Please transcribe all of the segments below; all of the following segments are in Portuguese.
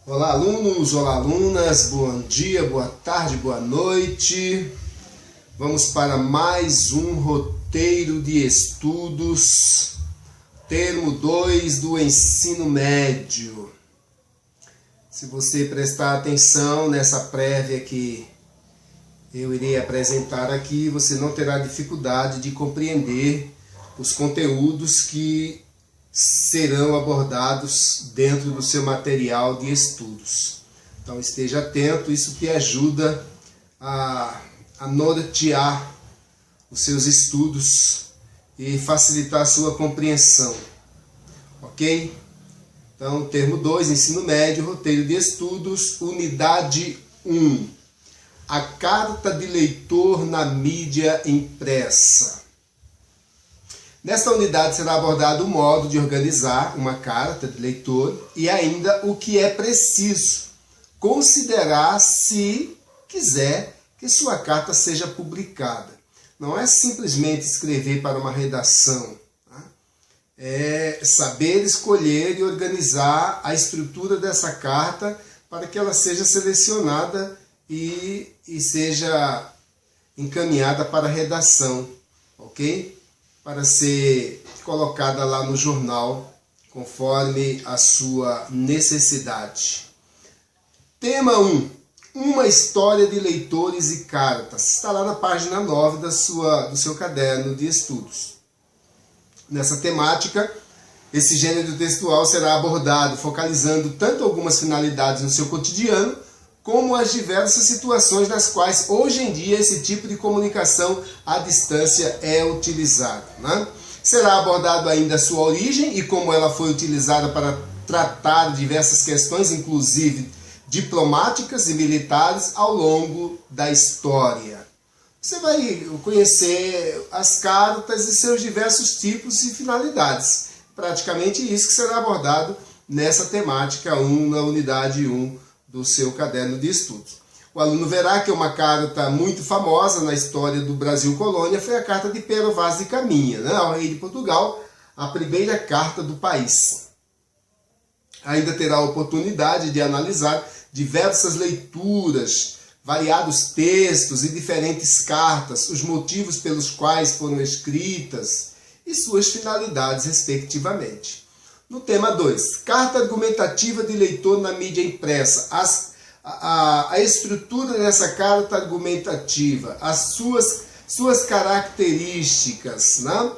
Olá, alunos, olá, alunas, bom dia, boa tarde, boa noite. Vamos para mais um roteiro de estudos, termo 2 do ensino médio. Se você prestar atenção nessa prévia que eu irei apresentar aqui, você não terá dificuldade de compreender os conteúdos que serão abordados dentro do seu material de estudos. Então esteja atento, isso te ajuda a nortear os seus estudos e facilitar a sua compreensão. Ok? Então, termo 2, ensino médio, roteiro de estudos, unidade 1. A carta de leitor na mídia impressa. Nesta unidade será abordado o modo de organizar uma carta de leitor e ainda o que é preciso considerar se quiser que sua carta seja publicada. Não é simplesmente escrever para uma redação, tá? É saber escolher e organizar a estrutura dessa carta para que ela seja selecionada e seja encaminhada para a redação, ok? Para ser colocada lá no jornal, conforme a sua necessidade. Tema 1. Uma história de leitores e cartas. Está lá na página 9 do seu caderno de estudos. Nessa temática, esse gênero textual será abordado focalizando tanto algumas finalidades no seu cotidiano, como as diversas situações nas quais hoje em dia esse tipo de comunicação à distância é utilizado, né? Será abordado ainda a sua origem e como ela foi utilizada para tratar diversas questões, inclusive diplomáticas e militares, ao longo da história. Você vai conhecer as cartas e seus diversos tipos e finalidades. Praticamente isso que será abordado nessa temática 1, na unidade 1, do seu caderno de estudos. O aluno verá que uma carta muito famosa na história do Brasil colônia foi a carta de Pero Vaz de Caminha, né, ao rei de Portugal, a primeira carta do país. Ainda terá a oportunidade de analisar diversas leituras, variados textos e diferentes cartas, os motivos pelos quais foram escritas e suas finalidades, respectivamente. No tema 2, carta argumentativa de leitor na mídia impressa. A estrutura dessa carta argumentativa, as suas características, né?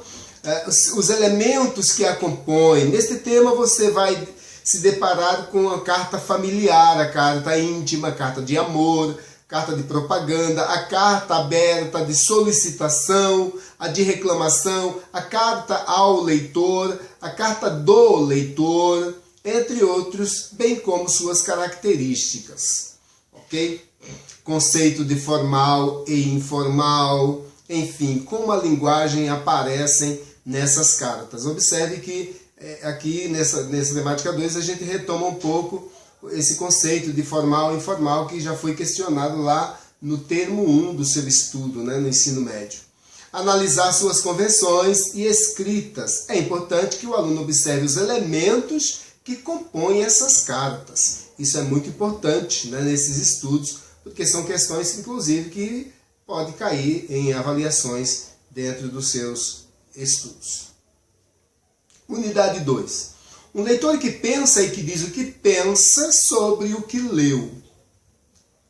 Os elementos que a compõem. Neste tema você vai se deparar com a carta familiar, a carta íntima, a carta de amor, carta de propaganda, a carta aberta de solicitação, a de reclamação, a carta ao leitor, a carta do leitor, entre outros, bem como suas características, ok? Conceito de formal e informal, enfim, como a linguagem aparecem nessas cartas. Observe que aqui nessa temática 2 a gente retoma um pouco esse conceito de formal e informal que já foi questionado lá no termo 1 do seu estudo, né, no ensino médio. Analisar suas convenções e escritas. É importante que o aluno observe os elementos que compõem essas cartas. Isso é muito importante, né, nesses estudos, porque são questões, inclusive, que podem cair em avaliações dentro dos seus estudos. Unidade 2. Um leitor que pensa e que diz o que pensa sobre o que leu.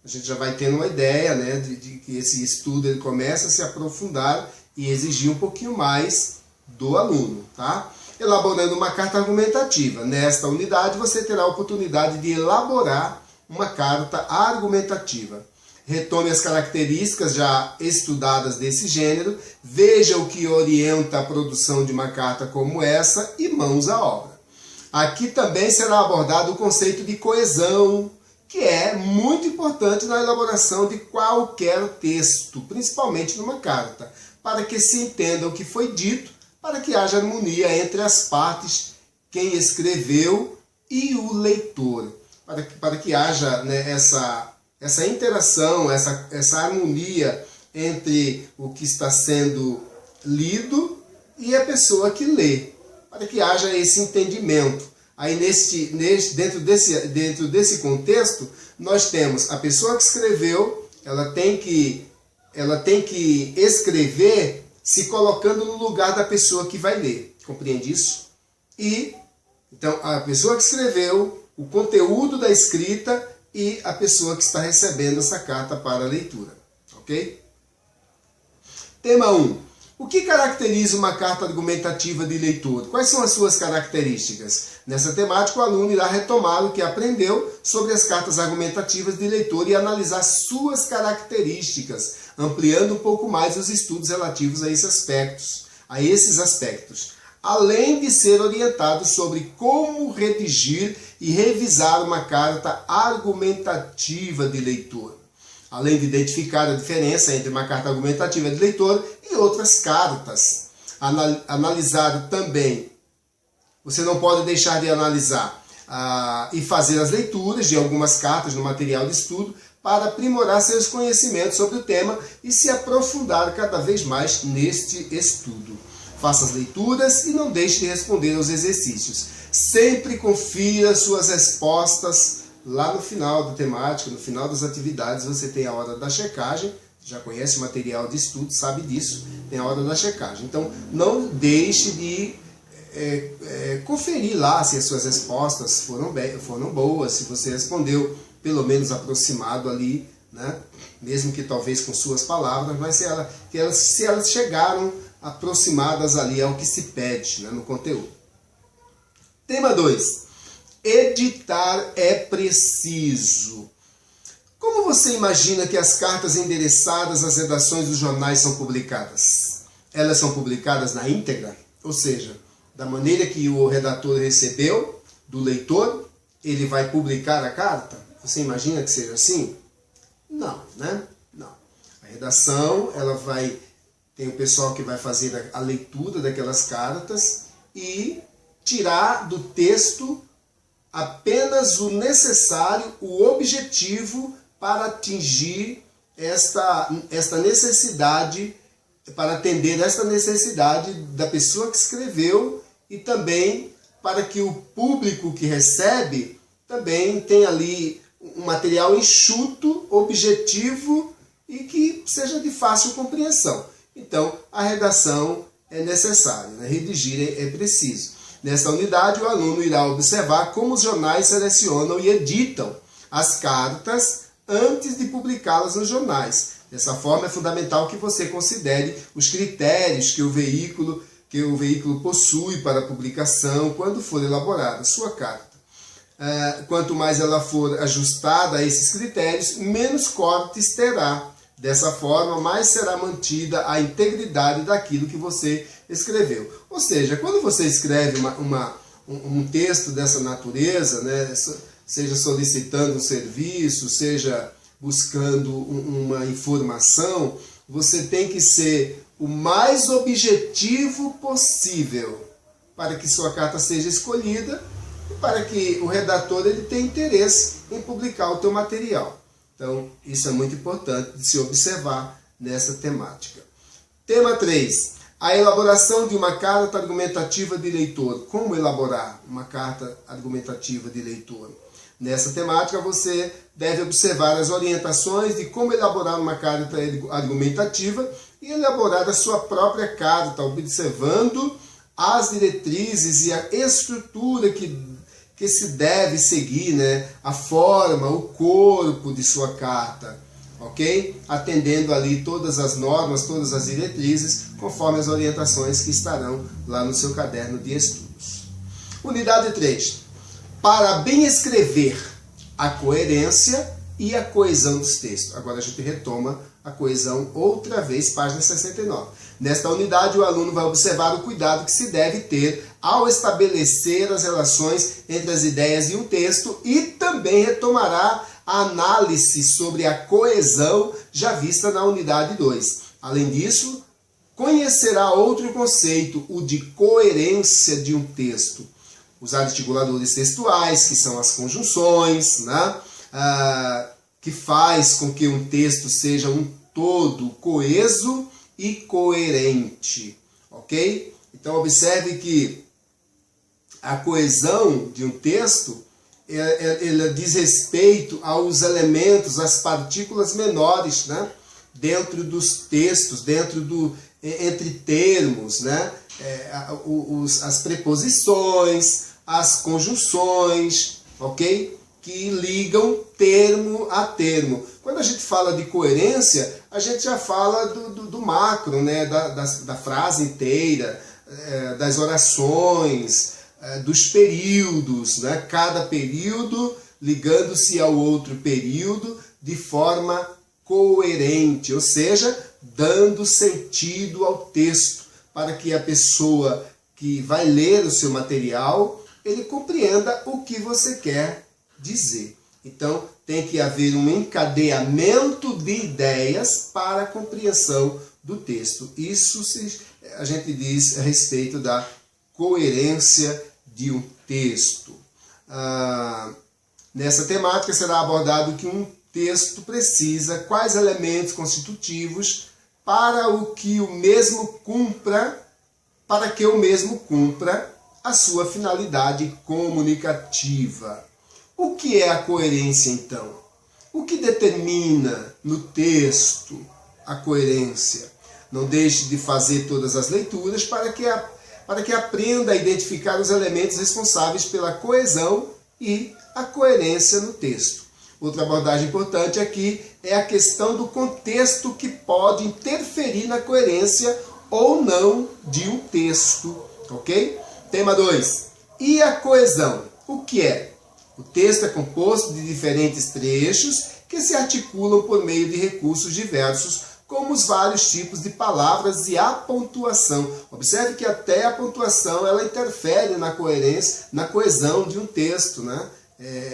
A gente já vai tendo uma ideia, né, de que esse estudo ele começa a se aprofundar e exigir um pouquinho mais do aluno, tá? Elaborando uma carta argumentativa. Nesta unidade você terá a oportunidade de elaborar uma carta argumentativa. Retome as características já estudadas desse gênero, veja o que orienta a produção de uma carta como essa e mãos à obra. Aqui também será abordado o conceito de coesão, que é muito importante na elaboração de qualquer texto, principalmente numa carta, para que se entenda o que foi dito, para que haja harmonia entre as partes, quem escreveu e o leitor, para que haja, né, essa interação, essa harmonia entre o que está sendo lido e a pessoa que lê, para que haja esse entendimento. Aí dentro desse contexto, nós temos a pessoa que escreveu, ela tem que escrever se colocando no lugar da pessoa que vai ler. Compreende isso? E então a pessoa que escreveu, o conteúdo da escrita e a pessoa que está recebendo essa carta para a leitura. Ok? Tema 1. O que caracteriza uma carta argumentativa de leitor? Quais são as suas características? Nessa temática, o aluno irá retomar o que aprendeu sobre as cartas argumentativas de leitor e analisar suas características, ampliando um pouco mais os estudos relativos a esses aspectos, além de ser orientado sobre como redigir e revisar uma carta argumentativa de leitor, além de identificar a diferença entre uma carta argumentativa de leitor e outras cartas. Analisar também, você não pode deixar de analisar e fazer as leituras de algumas cartas no material de estudo para aprimorar seus conhecimentos sobre o tema e se aprofundar cada vez mais neste estudo. Faça as leituras e não deixe de responder aos exercícios. Sempre confira suas respostas lá no final da temática, no final das atividades. Você tem a hora da checagem, já conhece o material de estudo, sabe disso, tem a hora da checagem. Então, não deixe de conferir lá se as suas respostas foram boas, se você respondeu pelo menos aproximado ali, né? Mesmo que talvez com suas palavras, mas se elas chegaram aproximadas ali ao que se pede, né, no conteúdo. Tema 2. Editar é preciso. Como você imagina que as cartas endereçadas às redações dos jornais são publicadas? Elas são publicadas na íntegra? Ou seja, da maneira que o redator recebeu do leitor, ele vai publicar a carta? Você imagina que seja assim? Não, né? Não. A redação, tem o pessoal que vai fazer a leitura daquelas cartas e tirar do texto apenas o necessário, o objetivo para atingir esta necessidade, para atender esta necessidade da pessoa que escreveu e também para que o público que recebe também tenha ali um material enxuto, objetivo e que seja de fácil compreensão. Então, a redação é necessária, né? Redigir é preciso. Nesta unidade, o aluno irá observar como os jornais selecionam e editam as cartas antes de publicá-las nos jornais. Dessa forma, é fundamental que você considere os critérios que o veículo possui para a publicação quando for elaborada a sua carta. Quanto mais ela for ajustada a esses critérios, menos cortes terá. Dessa forma, mais será mantida a integridade daquilo que você escreveu. Ou seja, quando você escreve um texto dessa natureza, né, seja solicitando um serviço, seja buscando uma informação, você tem que ser o mais objetivo possível para que sua carta seja escolhida e para que o redator ele tenha interesse em publicar o teu material. Então, isso é muito importante de se observar nessa temática. Tema 3. A elaboração de uma carta argumentativa de leitor. Como elaborar uma carta argumentativa de leitor? Nessa temática, você deve observar as orientações de como elaborar uma carta argumentativa e elaborar a sua própria carta, observando as diretrizes e a estrutura que se deve seguir, né? A forma, o corpo de sua carta, ok? Atendendo ali todas as normas, todas as diretrizes, conforme as orientações que estarão lá no seu caderno de estudos. Unidade 3. Para bem escrever, a coerência e a coesão dos textos. Agora a gente retoma a coesão outra vez, página 69. Nesta unidade, o aluno vai observar o cuidado que se deve ter ao estabelecer as relações entre as ideias de um texto e também retomará a análise sobre a coesão já vista na unidade 2. Além disso, conhecerá outro conceito, o de coerência de um texto. Os articuladores textuais, que são as conjunções, né? Que faz com que um texto seja um todo coeso e coerente, ok? Então observe que a coesão de um texto, ela diz respeito aos elementos, às partículas menores, né? Dentro dos textos, entre termos, né? As preposições, as conjunções, ok? Que ligam termo a termo. Quando a gente fala de coerência, a gente já fala do macro, né? Da frase inteira, das orações, dos períodos, né? Cada período ligando-se ao outro período de forma coerente, ou seja, dando sentido ao texto, para que a pessoa que vai ler o seu material, ele compreenda o que você quer dizer. Então, tem que haver um encadeamento de ideias para a compreensão do texto. Isso a gente diz a respeito da coerência de um texto. Nessa temática será abordado que um texto precisa, quais elementos constitutivos para que o mesmo cumpra a sua finalidade comunicativa. O que é a coerência, então? O que determina no texto a coerência? Não deixe de fazer todas as leituras para que aprenda a identificar os elementos responsáveis pela coesão e a coerência no texto. Outra abordagem importante aqui é a questão do contexto que pode interferir na coerência ou não de um texto, ok? Tema 2. E a coesão? O que é? O texto é composto de diferentes trechos que se articulam por meio de recursos diversos, como os vários tipos de palavras e a pontuação. Observe que até a pontuação ela interfere na coerência, na coesão de um texto, né?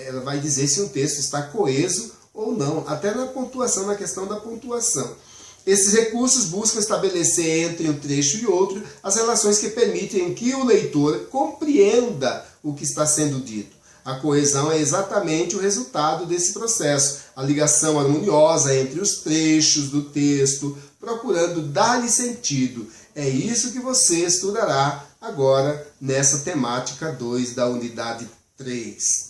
Ela vai dizer se um texto está coeso ou não, até na pontuação, na questão da pontuação. Esses recursos buscam estabelecer entre um trecho e outro as relações que permitem que o leitor compreenda o que está sendo dito. A coesão é exatamente o resultado desse processo, a ligação harmoniosa entre os trechos do texto, procurando dar-lhe sentido. É isso que você estudará agora nessa temática 2 da unidade 3.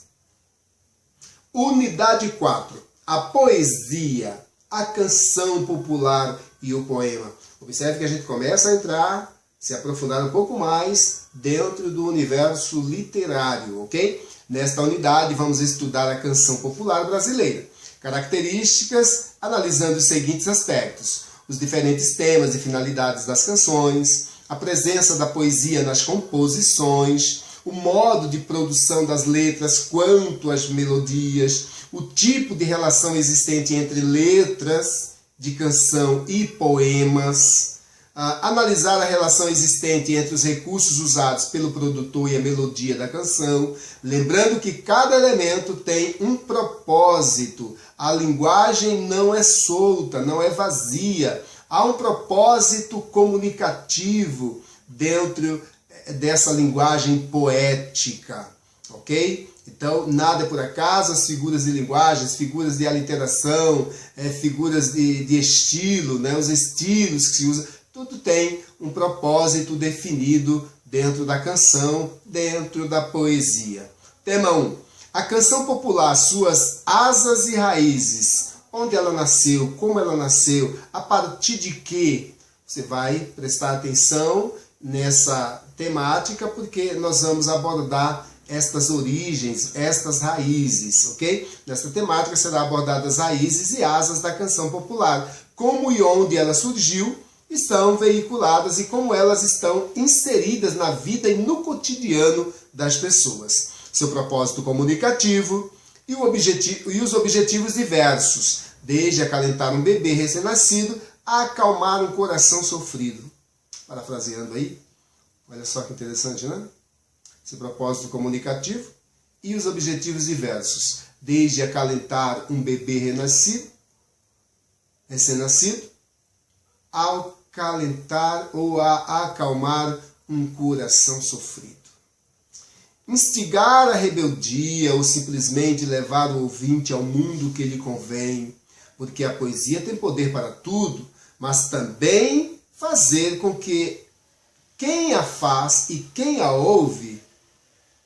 Unidade 4. A poesia, a canção popular e o poema. Observe que a gente começa a entrar, se aprofundar um pouco mais dentro do universo literário, ok? Nesta unidade vamos estudar a canção popular brasileira. Características, analisando os seguintes aspectos: os diferentes temas e finalidades das canções, a presença da poesia nas composições, o modo de produção das letras quanto às melodias, o tipo de relação existente entre letras de canção e poemas, analisar a relação existente entre os recursos usados pelo produtor e a melodia da canção, lembrando que cada elemento tem um propósito. A linguagem não é solta, não é vazia. Há um propósito comunicativo dentro dessa linguagem poética, ok? Então, nada é por acaso, as figuras de linguagem, as figuras de aliteração, figuras de estilo, né? Os estilos que se usam, tudo tem um propósito definido dentro da canção, dentro da poesia. Tema 1. A canção popular, suas asas e raízes. Onde ela nasceu, como ela nasceu, a partir de que? Você vai prestar atenção nessa temática, porque nós vamos abordar estas origens, estas raízes, ok? Nesta temática será abordadas as raízes e asas da canção popular, como e onde ela surgiu, estão veiculadas e como elas estão inseridas na vida e no cotidiano das pessoas. Seu propósito comunicativo e os objetivos diversos, desde acalentar um bebê recém-nascido a acalmar um coração sofrido. Parafraseando aí, olha só que interessante, né? Seu propósito comunicativo e os objetivos diversos, desde acalentar um bebê recém-nascido, ao acalentar ou a acalmar um coração sofrido. Instigar a rebeldia ou simplesmente levar o ouvinte ao mundo que lhe convém, porque a poesia tem poder para tudo, mas também fazer com que quem a faz e quem a ouve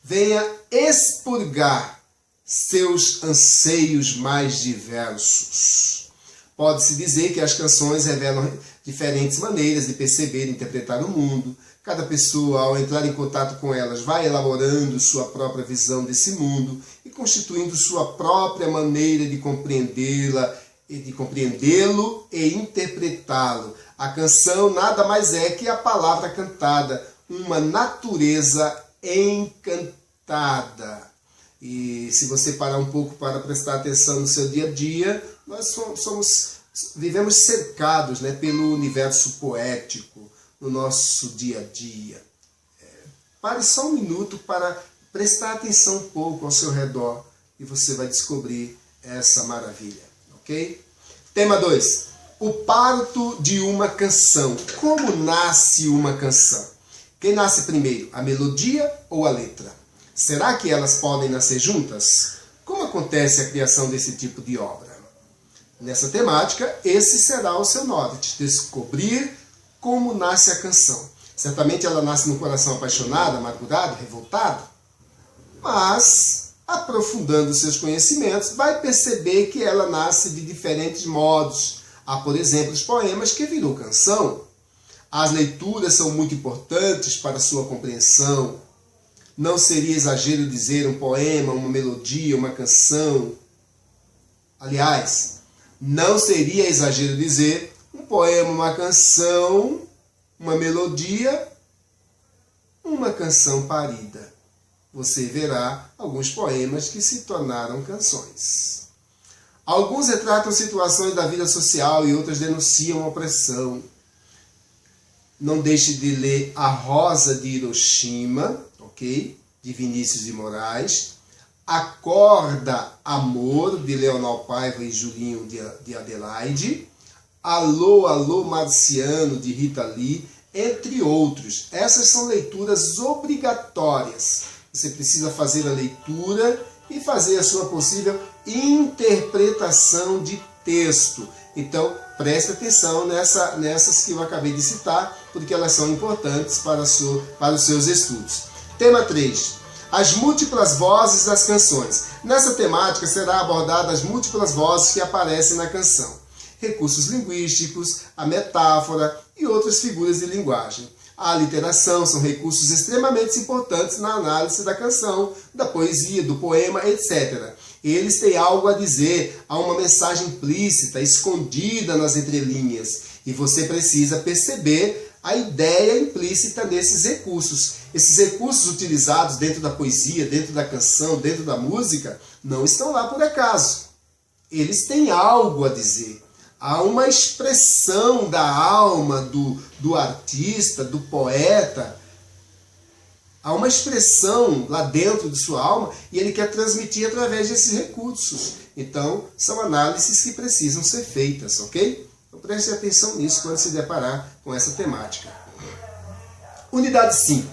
venha expurgar seus anseios mais diversos. Pode-se dizer que as canções revelam diferentes maneiras de perceber e interpretar o mundo. Cada pessoa, ao entrar em contato com elas, vai elaborando sua própria visão desse mundo e constituindo sua própria maneira de compreendê-la, de compreendê-lo e interpretá-lo. A canção nada mais é que a palavra cantada, uma natureza encantada. E se você parar um pouco para prestar atenção no seu dia a dia, nós vivemos cercados, né, pelo universo poético no nosso dia a dia. Pare só um minuto para prestar atenção um pouco ao seu redor e você vai descobrir essa maravilha, ok? Tema 2. O parto de uma canção. Como nasce uma canção? Quem nasce primeiro, a melodia ou a letra? Será que elas podem nascer juntas? Como acontece a criação desse tipo de obra? Nessa temática, esse será o seu norte, descobrir como nasce a canção. Certamente ela nasce no coração apaixonado, amargurado, revoltado, mas, aprofundando seus conhecimentos, vai perceber que ela nasce de diferentes modos. Há, por exemplo, os poemas que virou canção. As leituras são muito importantes para a sua compreensão. Não seria exagero dizer um poema, uma melodia, uma canção. Aliás, não seria exagero dizer um poema, uma canção, uma melodia, uma canção parida. Você verá alguns poemas que se tornaram canções. Alguns retratam situações da vida social e outras denunciam a opressão. Não deixe de ler A Rosa de Hiroshima, ok? De Vinícius de Moraes. Acorda Amor, de Leonel Paiva e Julinho de Adelaide. Alô, Alô Marciano, de Rita Lee, entre outros. Essas são leituras obrigatórias. Você precisa fazer a leitura e fazer a sua possível interpretação de texto. Então, preste atenção nessas que eu acabei de citar, porque elas são importantes para os seus estudos. Tema 3. As múltiplas vozes das canções. Nessa temática será abordada as múltiplas vozes que aparecem na canção. Recursos linguísticos, a metáfora e outras figuras de linguagem. A aliteração são recursos extremamente importantes na análise da canção, da poesia, do poema, etc. Eles têm algo a dizer, há uma mensagem implícita, escondida nas entrelinhas, e você precisa perceber a ideia implícita nesses recursos. Esses recursos utilizados dentro da poesia, dentro da canção, dentro da música, não estão lá por acaso. Eles têm algo a dizer. Há uma expressão da alma do artista, do poeta. Há uma expressão lá dentro de sua alma e ele quer transmitir através desses recursos. Então, são análises que precisam ser feitas, ok? Então, preste atenção nisso quando se deparar com essa temática. Unidade 5.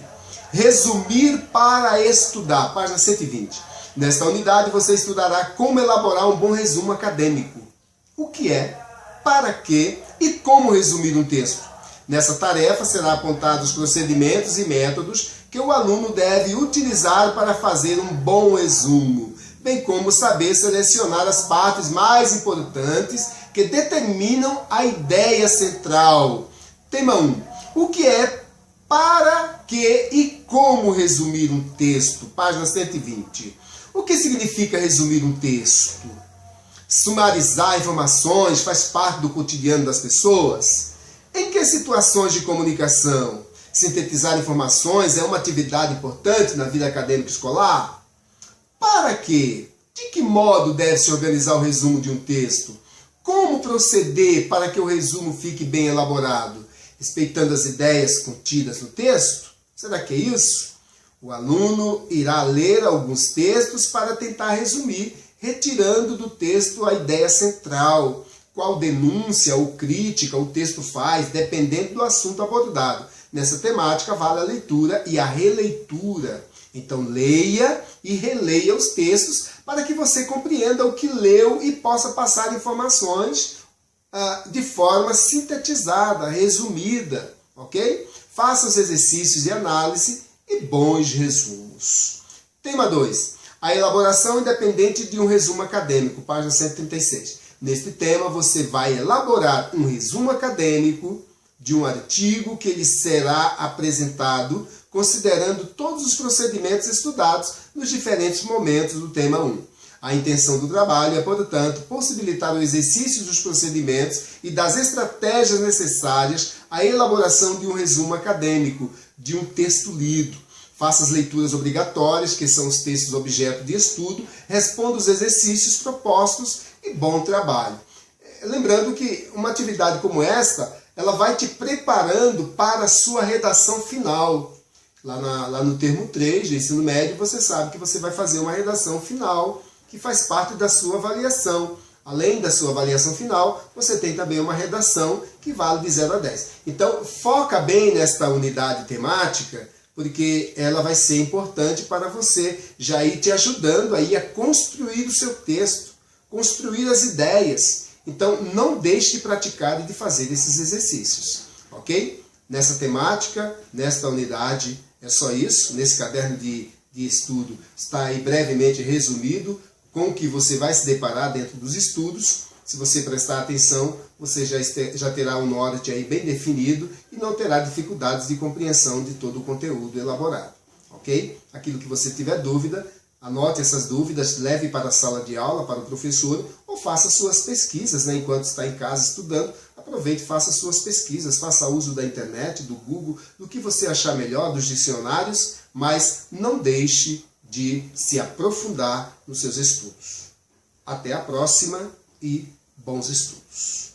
Resumir para estudar. Página 120. Nesta unidade, você estudará como elaborar um bom resumo acadêmico. O que é, para quê e como resumir um texto. Nessa tarefa serão apontados os procedimentos e métodos que o aluno deve utilizar para fazer um bom resumo, bem como saber selecionar as partes mais importantes que determinam a ideia central. Tema 1. O que é, para que e como resumir um texto? Página 120. O que significa resumir um texto? Sumarizar informações faz parte do cotidiano das pessoas? Em que situações de comunicação? Sintetizar informações é uma atividade importante na vida acadêmica escolar? Para quê? De que modo deve-se organizar o resumo de um texto? Como proceder para que o resumo fique bem elaborado? Respeitando as ideias contidas no texto? Será que é isso? O aluno irá ler alguns textos para tentar resumir, retirando do texto a ideia central, qual denúncia ou crítica o texto faz, dependendo do assunto abordado. Nessa temática vale a leitura e a releitura. Então leia e releia os textos para que você compreenda o que leu e possa passar informações de forma sintetizada, resumida, ok? Faça os exercícios de análise e bons resumos. Tema 2. A elaboração independente de um resumo acadêmico, página 136. Neste tema, você vai elaborar um resumo acadêmico de um artigo que lhe será apresentado considerando todos os procedimentos estudados nos diferentes momentos do tema 1. A intenção do trabalho é, portanto, possibilitar o exercício dos procedimentos e das estratégias necessárias à elaboração de um resumo acadêmico de um texto lido. Faça as leituras obrigatórias, que são os textos objeto de estudo, responda os exercícios propostos e bom trabalho. Lembrando que uma atividade como esta, ela vai te preparando para a sua redação final. Lá no termo 3 do ensino médio, você sabe que você vai fazer uma redação final, que faz parte da sua avaliação. Além da sua avaliação final, você tem também uma redação que vale de 0 a 10. Então, foca bem nesta unidade temática, porque ela vai ser importante para você já ir te ajudando aí a construir o seu texto, construir as ideias. Então, não deixe de praticar e de fazer esses exercícios, ok? Nessa temática, nesta unidade, é só isso. Nesse caderno de estudo está aí brevemente resumido com o que você vai se deparar dentro dos estudos. Se você prestar atenção, você já terá um norte aí bem definido e não terá dificuldades de compreensão de todo o conteúdo elaborado, ok? Aquilo que você tiver dúvida, anote essas dúvidas, leve para a sala de aula, para o professor, ou faça suas pesquisas, né? Enquanto está em casa estudando, aproveite e faça suas pesquisas, faça uso da internet, do Google, do que você achar melhor, dos dicionários, mas não deixe de se aprofundar nos seus estudos. Até a próxima e bons estudos!